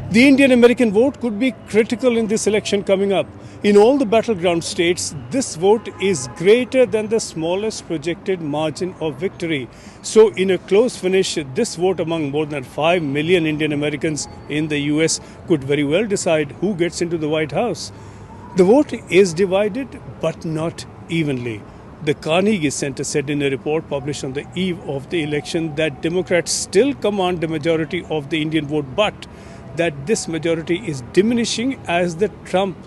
The Indian-American vote could be critical in this election coming up. In all the battleground states, this vote is greater than the smallest projected margin of victory. So in a close finish, this vote among more than 5 million Indian Americans in the US could very well decide who gets into the White House. The vote is divided, but not evenly. The Carnegie Center said in a report published on the eve of the election that Democrats still command the majority of the Indian vote, but that this majority is diminishing as the Trump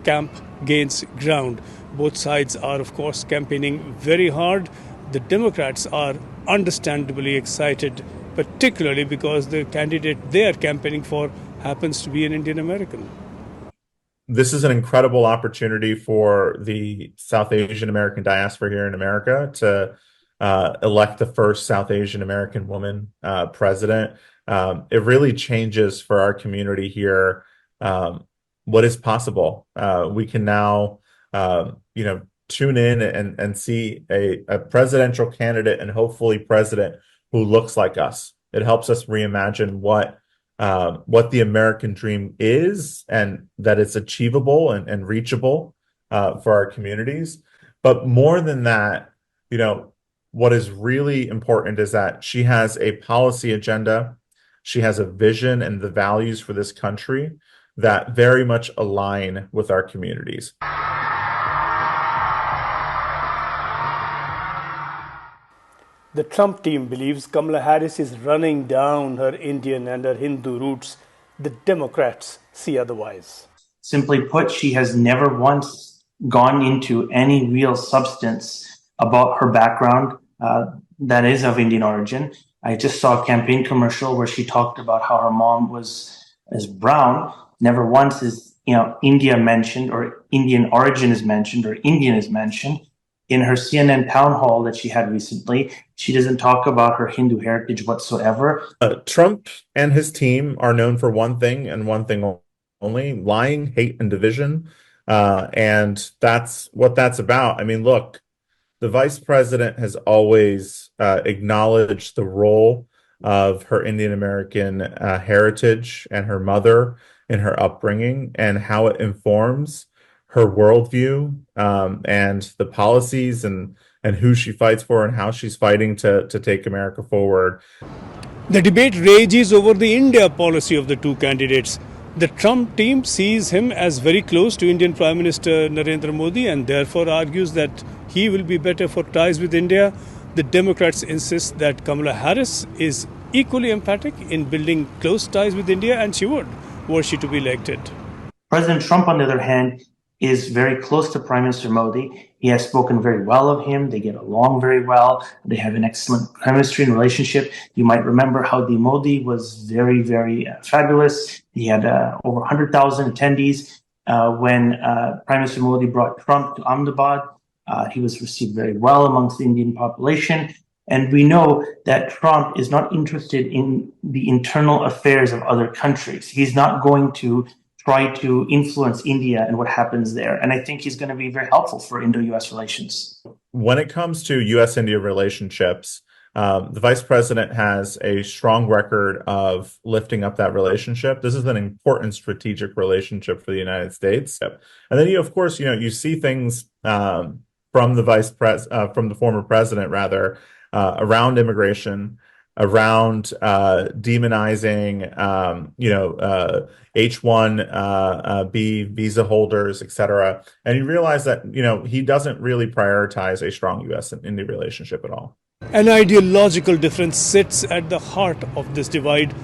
camp gains ground. Both sides are, of course, campaigning very hard. The Democrats are understandably excited, particularly because the candidate they are campaigning for happens to be an Indian American. This is an incredible opportunity for the South Asian American diaspora here in America to elect the first South Asian American woman president. It really changes for our community here what is possible. We can now, tune in and see a presidential candidate and hopefully president who looks like us. It helps us reimagine what the American dream is and that it's achievable and reachable for our communities. But more than that, what is really important is that she has a policy agenda. She has a vision and the values for this country that very much align with our communities. The Trump team believes Kamala Harris is running down her Indian and her Hindu roots. The Democrats see otherwise. Simply put, she has never once gone into any real substance about her background that is of Indian origin. I just saw a campaign commercial where she talked about how her mom is brown. Never once is India mentioned, or Indian origin is mentioned, or Indian is mentioned. In her CNN town hall that she had recently, she doesn't talk about her Hindu heritage whatsoever. Trump and his team are known for one thing and one thing only: lying, hate, and division. And that's what that's about. I mean, look, the vice president has always acknowledged the role of her Indian American heritage and her mother in her upbringing and how it informs her worldview and the policies and who she fights for and how she's fighting to take America forward. The debate rages over the India policy of the two candidates. The Trump team sees him as very close to Indian Prime Minister Narendra Modi and therefore argues that he will be better for ties with India. The Democrats insist that Kamala Harris is equally emphatic in building close ties with India, and she would, were she to be elected. President Trump, on the other hand, is very close to Prime Minister Modi. He has spoken very well of him. They get along very well. They have an excellent chemistry and relationship. You might remember how the Modi was very, very fabulous. He had over 100,000 attendees when Prime Minister Modi brought Trump to Ahmedabad. He was received very well amongst the Indian population. And we know that Trump is not interested in the internal affairs of other countries. He's not going to try to influence India and what happens there. And I think he's going to be very helpful for Indo-US relations. When it comes to US-India relationships, the vice president has a strong record of lifting up that relationship. This is an important strategic relationship for the United States. And then, of course, you see things from the former president, rather, around immigration, around demonizing, H-1B visa holders, etc. And you realize that, he doesn't really prioritize a strong U.S. and India relationship at all. An ideological difference sits at the heart of this divide.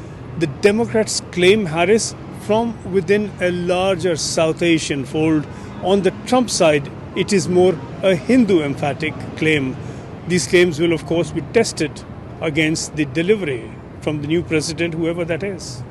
The Democrats claim Harris from within a larger South Asian fold. On the Trump side, it is more a Hindu emphatic claim. These claims will, of course, be tested against the delivery from the new president, whoever that is.